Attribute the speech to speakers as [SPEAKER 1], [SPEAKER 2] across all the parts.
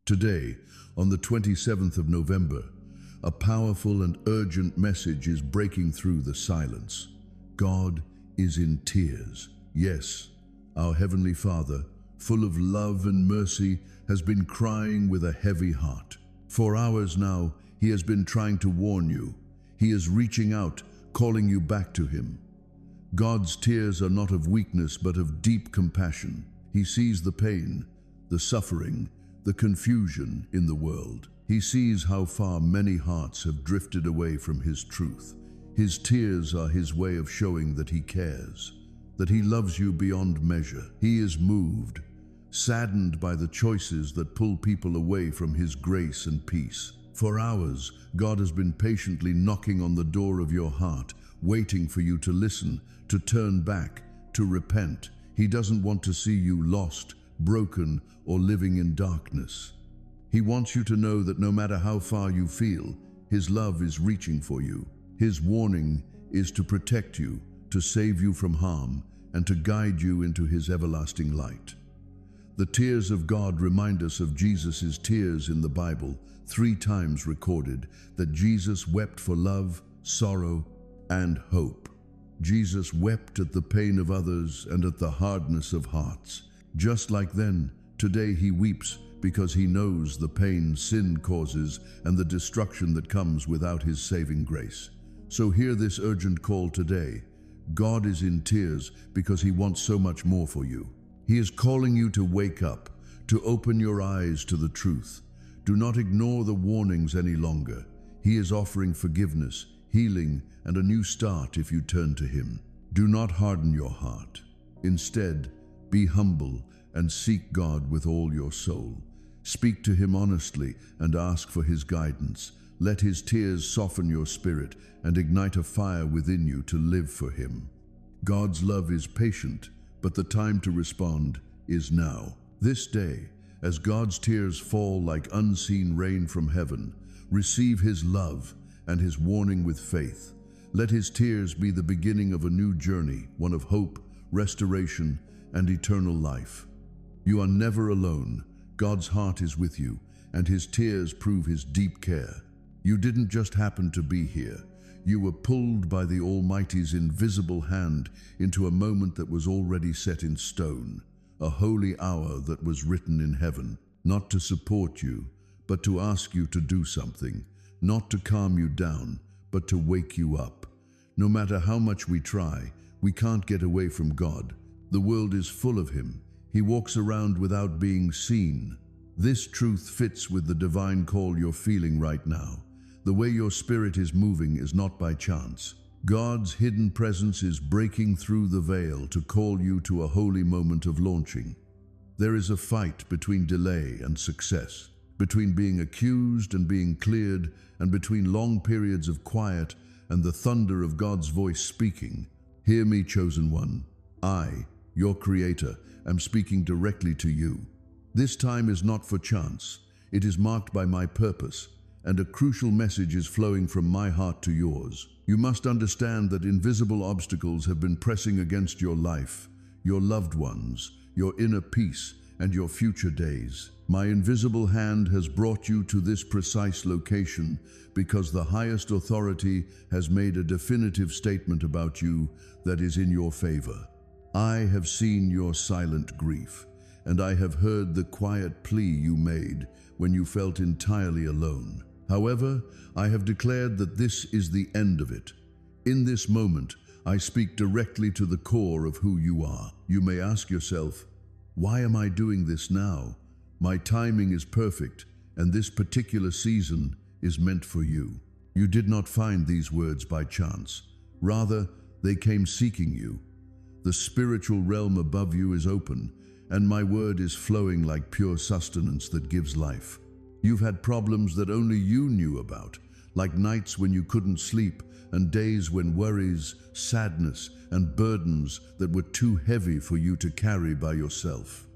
[SPEAKER 1] Today, on the 27th of November, a powerful and urgent message is breaking through the silence. God is in tears. Yes, our Heavenly Father, full of love and mercy, has been crying with a heavy heart. For hours now, He has been trying to warn you. He is reaching out, calling you back to Him. God's tears are not of weakness, but of deep compassion. He sees the pain, the suffering, the confusion in the world. He sees how far many hearts have drifted away from His truth. His tears are His way of showing that He cares, that He loves you beyond measure. He is moved, saddened by the choices that pull people away from His grace and peace. For hours, God has been patiently knocking on the door of your heart, waiting for you to listen, to turn back, to repent. He doesn't want to see you lost, broken, or living in darkness. He wants you to know that no matter how far you feel, His love is reaching for you. His warning is to protect you, to save you from harm, and to guide you into His everlasting light. The tears of God remind us of Jesus' tears in the Bible, 3 times recorded, that Jesus wept for love, sorrow, and hope. Jesus wept at the pain of others and at the hardness of hearts. Just like then, today He weeps because He knows the pain sin causes and the destruction that comes without His saving grace. So hear this urgent call today. God is in tears because He wants so much more for you. He is calling you to wake up, to open your eyes to the truth. Do not ignore the warnings any longer. He is offering forgiveness, healing, and a new start if you turn to Him. Do not harden your heart. Instead, be humble and seek God with all your soul. Speak to Him honestly and ask for His guidance. Let His tears soften your spirit and ignite a fire within you to live for Him. God's love is patient, but the time to respond is now. This day, as God's tears fall like unseen rain from heaven, receive His love and His warning with faith. Let His tears be the beginning of a new journey, one of hope, restoration, and eternal life. You are never alone. God's heart is with you, and His tears prove His deep care. You didn't just happen to be here. You were pulled by the Almighty's invisible hand into a moment that was already set in stone, a holy hour that was written in heaven, not to support you, but to ask you to do something, not to calm you down, but to wake you up. No matter how much we try, we can't get away from God. The world is full of Him. He walks around without being seen. This truth fits with the divine call you're feeling right now. The way your spirit is moving is not by chance. God's hidden presence is breaking through the veil to call you to a holy moment of launching. There is a fight between delay and success, between being accused and being cleared, and between long periods of quiet and the thunder of God's voice speaking. Hear me, chosen one. I, your Creator, am speaking directly to you. This time is not for chance. It is marked by my purpose, and a crucial message is flowing from my heart to yours. You must understand that invisible obstacles have been pressing against your life, your loved ones, your inner peace, and your future days. My invisible hand has brought you to this precise location because the highest authority has made a definitive statement about you that is in your favor. I have seen your silent grief, and I have heard the quiet plea you made when you felt entirely alone. However, I have declared that this is the end of it. In this moment, I speak directly to the core of who you are. You may ask yourself, why am I doing this now? My timing is perfect, and this particular season is meant for you. You did not find these words by chance. Rather, they came seeking you. The spiritual realm above you is open, and my word is flowing like pure sustenance that gives life. You've had problems that only you knew about, like nights when you couldn't sleep and days when worries, sadness, and burdens that were too heavy for you to carry by yourself.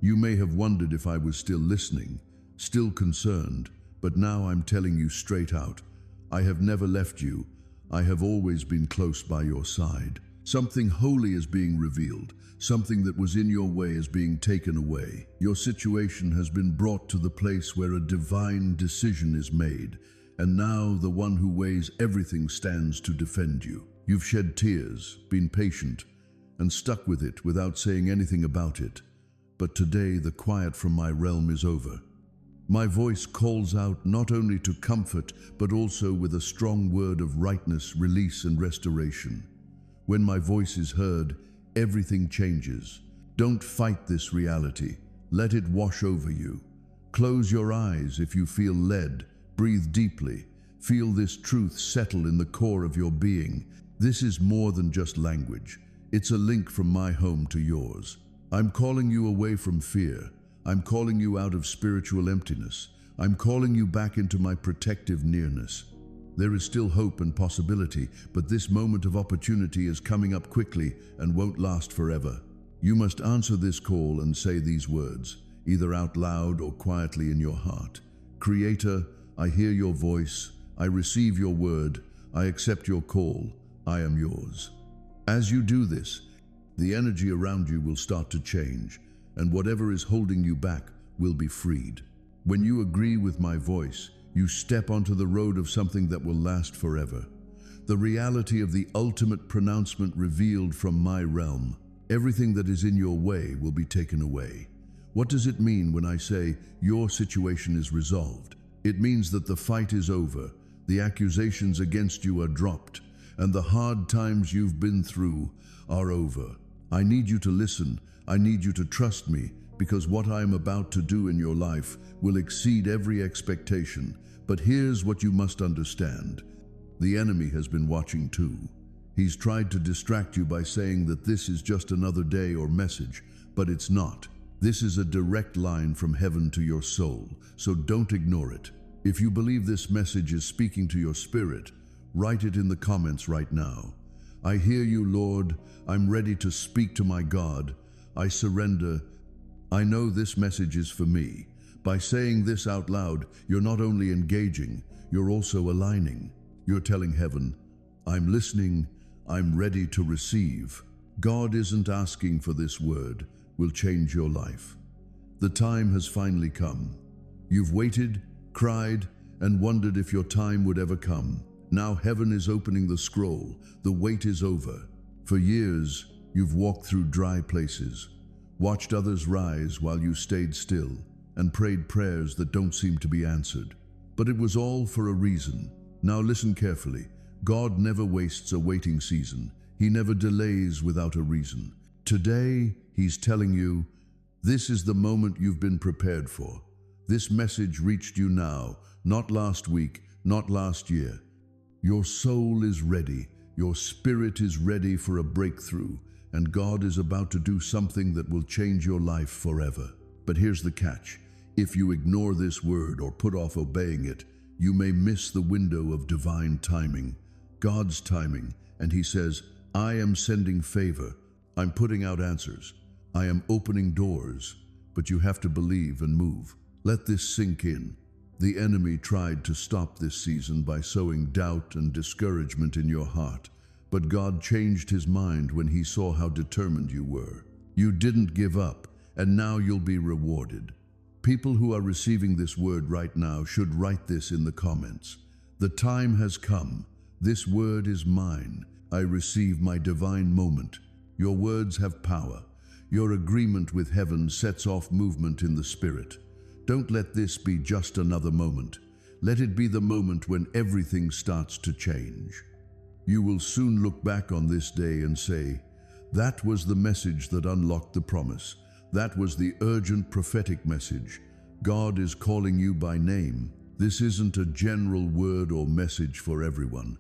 [SPEAKER 1] You may have wondered if I was still listening, still concerned, but now I'm telling you straight out, I have never left you. I have always been close by your side. Something holy is being revealed. Something that was in your way is being taken away. Your situation has been brought to the place where a divine decision is made, and now the one who weighs everything stands to defend you. You've shed tears, been patient, and stuck with it without saying anything about it. But today the quiet from my realm is over. My voice calls out not only to comfort, but also with a strong word of rightness, release, and restoration. When my voice is heard, everything changes. Don't fight this reality. Let it wash over you. Close your eyes if you feel led. Breathe deeply. Feel this truth settle in the core of your being. This is more than just language. It's a link from my home to yours. I'm calling you away from fear. I'm calling you out of spiritual emptiness. I'm calling you back into my protective nearness. There is still hope and possibility, but this moment of opportunity is coming up quickly and won't last forever. You must answer this call and say these words, either out loud or quietly in your heart. Creator, I hear your voice. I receive your word. I accept your call. I am yours. As you do this, the energy around you will start to change, and whatever is holding you back will be freed. When you agree with my voice, you step onto the road of something that will last forever. The reality of the ultimate pronouncement revealed from my realm. Everything that is in your way will be taken away. What does it mean when I say your situation is resolved? It means that the fight is over, the accusations against you are dropped, and the hard times you've been through are over. I need you to listen. I need you to trust me, because what I am about to do in your life will exceed every expectation. But here's what you must understand. The enemy has been watching too. He's tried to distract you by saying that this is just another day or message, but it's not. This is a direct line from heaven to your soul, so don't ignore it. If you believe this message is speaking to your spirit, write it in the comments right now. I hear you, Lord. I'm ready to speak to my God. I surrender. I know this message is for me. By saying this out loud, you're not only engaging, you're also aligning. You're telling heaven, I'm listening, I'm ready to receive. God isn't asking for this word, will change your life. The time has finally come. You've waited, cried, and wondered if your time would ever come. Now heaven is opening the scroll. The wait is over. For years, you've walked through dry places, watched others rise while you stayed still, and prayed prayers that don't seem to be answered. But it was all for a reason. Now listen carefully. God never wastes a waiting season. He never delays without a reason. Today, He's telling you, this is the moment you've been prepared for. This message reached you now, not last week, not last year. Your soul is ready. Your spirit is ready for a breakthrough, and God is about to do something that will change your life forever. But here's the catch. If you ignore this word or put off obeying it, you may miss the window of divine timing, God's timing, and He says, I am sending favor. I'm putting out answers. I am opening doors, but you have to believe and move. Let this sink in. The enemy tried to stop this season by sowing doubt and discouragement in your heart, but God changed His mind when He saw how determined you were. You didn't give up, and now you'll be rewarded. People who are receiving this word right now should write this in the comments. The time has come. This word is mine. I receive my divine moment. Your words have power. Your agreement with heaven sets off movement in the spirit. Don't let this be just another moment. Let it be the moment when everything starts to change. You will soon look back on this day and say, that was the message that unlocked the promise. That was the urgent prophetic message. God is calling you by name. This isn't a general word or message for everyone.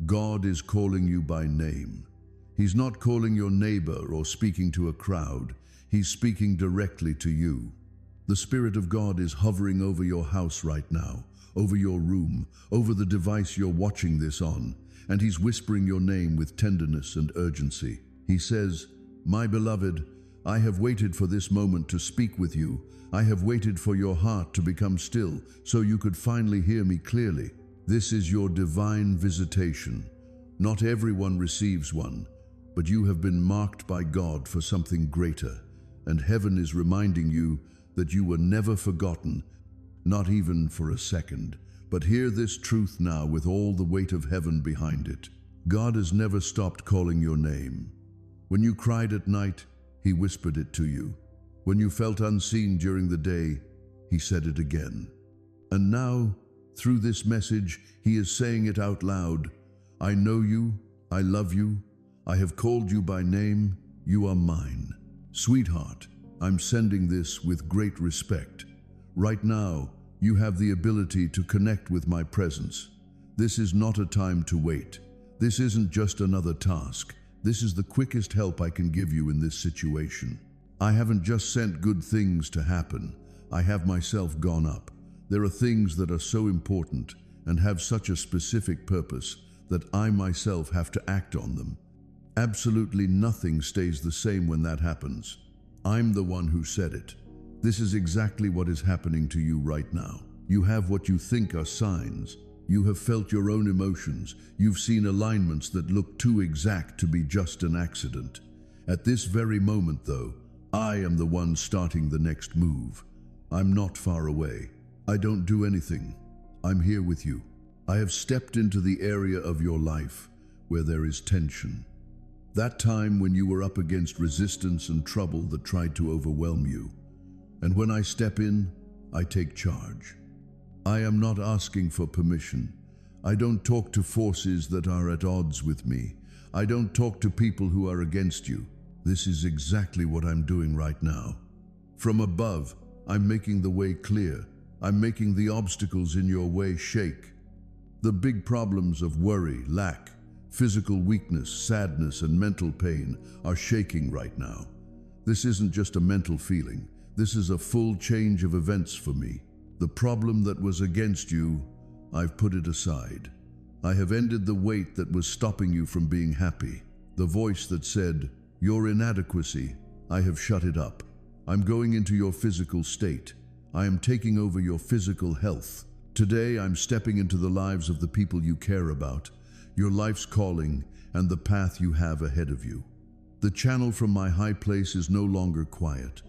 [SPEAKER 1] God is calling you by name. He's not calling your neighbor or speaking to a crowd. He's speaking directly to you. The Spirit of God is hovering over your house right now, over your room, over the device you're watching this on, and He's whispering your name with tenderness and urgency. He says, my beloved, I have waited for this moment to speak with you. I have waited for your heart to become still so you could finally hear me clearly. This is your divine visitation. Not everyone receives one, but you have been marked by God for something greater, and heaven is reminding you that you were never forgotten, not even for a second. But hear this truth now with all the weight of heaven behind it. God has never stopped calling your name. When you cried at night, He whispered it to you. When you felt unseen during the day, He said it again. And now, through this message, He is saying it out loud. I know you, I love you, I have called you by name, you are mine. Sweetheart, I'm sending this with great respect. Right now, you have the ability to connect with my presence. This is not a time to wait. This isn't just another task. This is the quickest help I can give you in this situation. I haven't just sent good things to happen. I have myself gone up. There are things that are so important and have such a specific purpose that I myself have to act on them. Absolutely nothing stays the same when that happens. I'm the one who said it. This is exactly what is happening to you right now. You have what you think are signs. You have felt your own emotions. You've seen alignments that look too exact to be just an accident. At this very moment, though, I am the one starting the next move. I'm not far away. I don't do anything. I'm here with you. I have stepped into the area of your life where there is tension. That time when you were up against resistance and trouble that tried to overwhelm you. And when I step in, I take charge. I am not asking for permission. I don't talk to forces that are at odds with me. I don't talk to people who are against you. This is exactly what I'm doing right now. From above, I'm making the way clear. I'm making the obstacles in your way shake. The big problems of worry, lack, physical weakness, sadness, and mental pain are shaking right now. This isn't just a mental feeling. This is a full change of events for me. The problem that was against you, I've put it aside. I have ended the weight that was stopping you from being happy. The voice that said, your inadequacy, I have shut it up. I'm going into your physical state. I am taking over your physical health. Today, I'm stepping into the lives of the people you care about, your life's calling, and the path you have ahead of you. The channel from my high place is no longer quiet.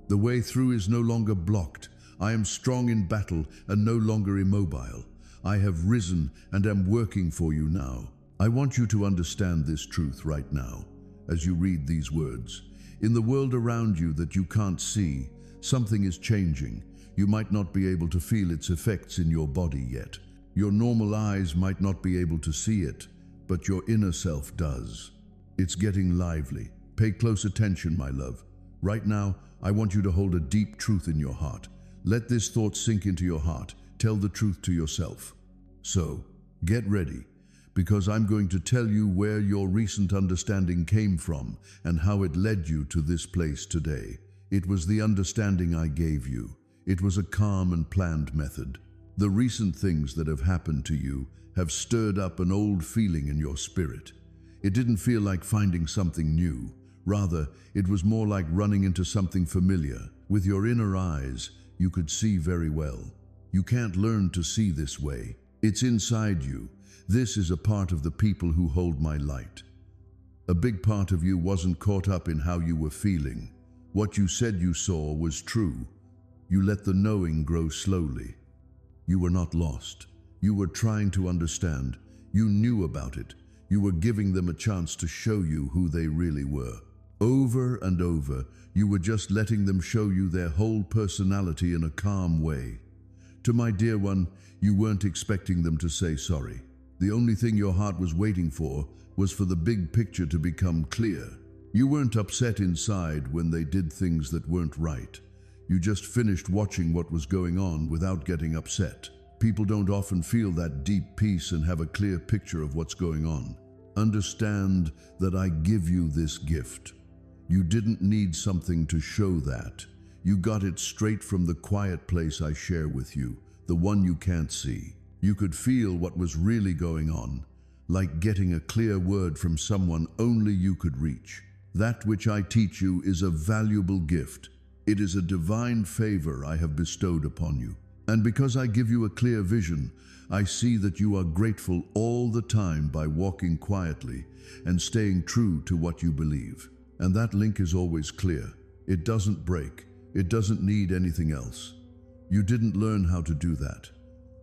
[SPEAKER 1] The way through is no longer blocked. I am strong in battle and no longer immobile. I have risen and am working for you now. I want you to understand this truth right now as you read these words. In the world around you that you can't see, something is changing. You might not be able to feel its effects in your body yet. Your normal eyes might not be able to see it, but your inner self does. It's getting lively. Pay close attention, my love. Right now, I want you to hold a deep truth in your heart. Let this thought sink into your heart. Tell the truth to yourself. So, get ready, because I'm going to tell you where your recent understanding came from and how it led you to this place today. It was the understanding I gave you. It was a calm and planned method. The recent things that have happened to you have stirred up an old feeling in your spirit. It didn't feel like finding something new. Rather, it was more like running into something familiar. With your inner eyes, you could see very well. You can't learn to see this way. It's inside you. This is a part of the people who hold my light. A big part of you wasn't caught up in how you were feeling. What you said you saw was true. You let the knowing grow slowly. You were not lost. You were trying to understand. You knew about it. You were giving them a chance to show you who they really were. Over and over, you were just letting them show you their whole personality in a calm way. To my dear one, you weren't expecting them to say sorry. The only thing your heart was waiting for was for the big picture to become clear. You weren't upset inside when they did things that weren't right. You just finished watching what was going on without getting upset. People don't often feel that deep peace and have a clear picture of what's going on. Understand that I give you this gift. You didn't need something to show that. You got it straight from the quiet place I share with you, the one you can't see. You could feel what was really going on, like getting a clear word from someone only you could reach. That which I teach you is a valuable gift. It is a divine favor I have bestowed upon you. And because I give you a clear vision, I see that you are grateful all the time by walking quietly and staying true to what you believe. And that link is always clear. It doesn't break. It doesn't need anything else. You didn't learn how to do that.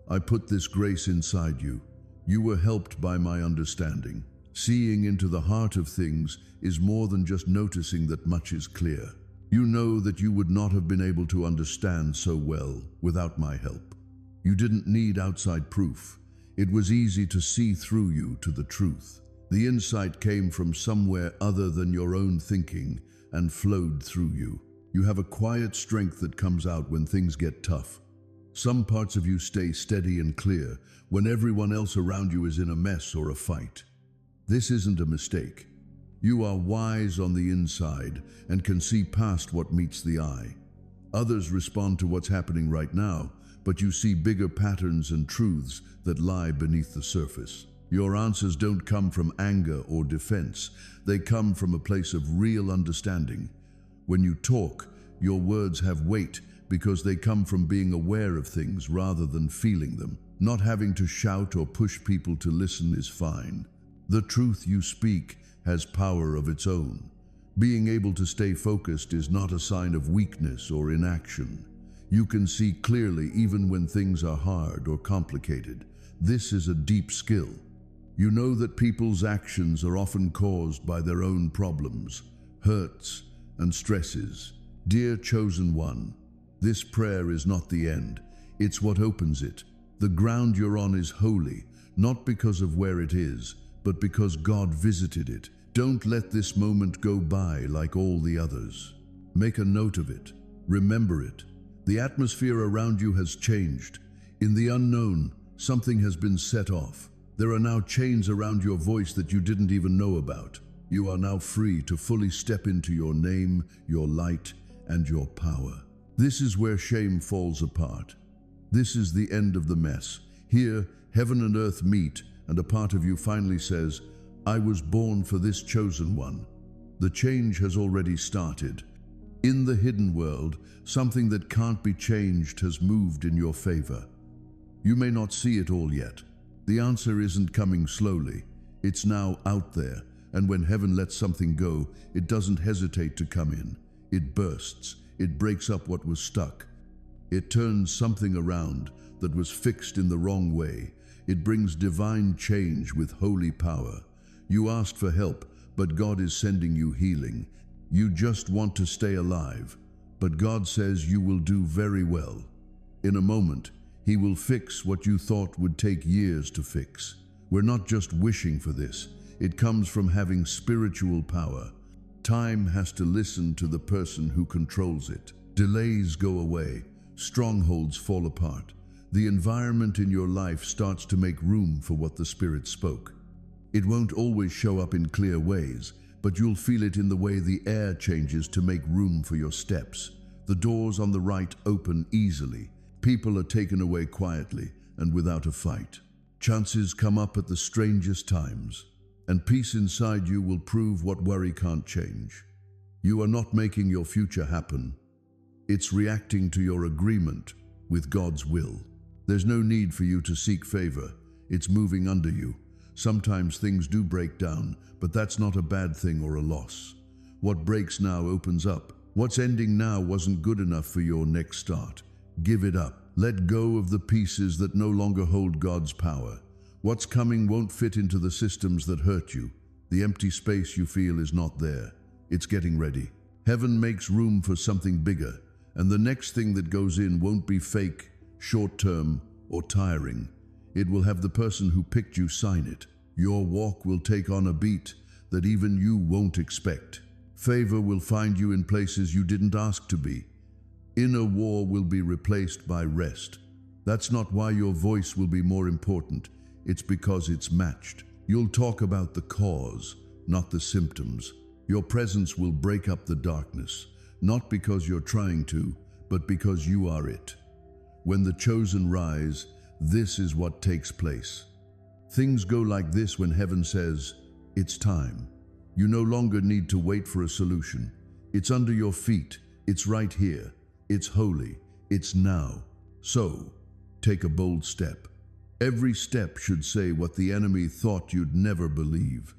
[SPEAKER 1] I put this grace inside you. You were helped by my understanding. Seeing into the heart of things is more than just noticing that much is clear. You know that you would not have been able to understand so well without my help. You didn't need outside proof. It was easy to see through you to the truth. The insight came from somewhere other than your own thinking and flowed through you. You have a quiet strength that comes out when things get tough. Some parts of you stay steady and clear when everyone else around you is in a mess or a fight. This isn't a mistake. You are wise on the inside and can see past what meets the eye. Others respond to what's happening right now, but you see bigger patterns and truths that lie beneath the surface. Your answers don't come from anger or defense. They come from a place of real understanding. When you talk, your words have weight because they come from being aware of things rather than feeling them. Not having to shout or push people to listen is fine. The truth you speak has power of its own. Being able to stay focused is not a sign of weakness or inaction. You can see clearly even when things are hard or complicated. This is a deep skill. You know that people's actions are often caused by their own problems, hurts, and stresses. Dear chosen one, this prayer is not the end. It's what opens it. The ground you're on is holy, not because of where it is, but because God visited it. Don't let this moment go by like all the others. Make a note of it. Remember it. The atmosphere around you has changed. In the unknown, something has been set off. There are now chains around your voice that you didn't even know about. You are now free to fully step into your name, your light, and your power. This is where shame falls apart. This is the end of the mess. Here, heaven and earth meet, and a part of you finally says, I was born for this chosen one. The change has already started. In the hidden world, something that can't be changed has moved in your favor. You may not see it all yet. The answer isn't coming slowly. It's now out there, and when heaven lets something go, it doesn't hesitate to come in. It bursts. It breaks up what was stuck. It turns something around that was fixed in the wrong way. It brings divine change with holy power. You asked for help, but God is sending you healing. You just want to stay alive, but God says you will do very well. In a moment, He will fix what you thought would take years to fix. We're not just wishing for this. It comes from having spiritual power. Time has to listen to the person who controls it. Delays go away. Strongholds fall apart. The environment in your life starts to make room for what the Spirit spoke. It won't always show up in clear ways, but you'll feel it in the way the air changes to make room for your steps. The doors on the right open easily. People are taken away quietly and without a fight. Chances come up at the strangest times, and peace inside you will prove what worry can't change. You are not making your future happen. It's reacting to your agreement with God's will. There's no need for you to seek favor. It's moving under you. Sometimes things do break down, but that's not a bad thing or a loss. What breaks now opens up. What's ending now wasn't good enough for your next start. Give it up. Let go of the pieces that no longer hold God's power. What's coming won't fit into the systems that hurt you. The empty space you feel is not there. It's getting ready. Heaven makes room for something bigger, and the next thing that goes in won't be fake, short-term, or tiring. It will have the person who picked you sign it. Your walk will take on a beat that even you won't expect. Favor will find you in places you didn't ask to be. Inner war will be replaced by rest. That's not why your voice will be more important. It's because it's matched. You'll talk about the cause, not the symptoms. Your presence will break up the darkness, not because you're trying to, but because you are it. When the chosen rise, this is what takes place. Things go like this when heaven says, it's time. You no longer need to wait for a solution. It's under your feet. It's right here. It's holy. It's now. So, take a bold step. Every step should say what the enemy thought you'd never believe.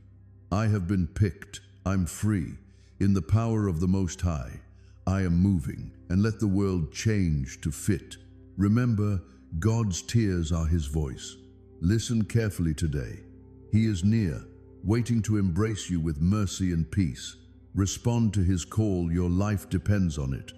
[SPEAKER 1] I have been picked. I'm free. In the power of the Most High, I am moving, and let the world change to fit. Remember, God's tears are His voice. Listen carefully today. He is near, waiting to embrace you with mercy and peace. Respond to His call. Your life depends on it.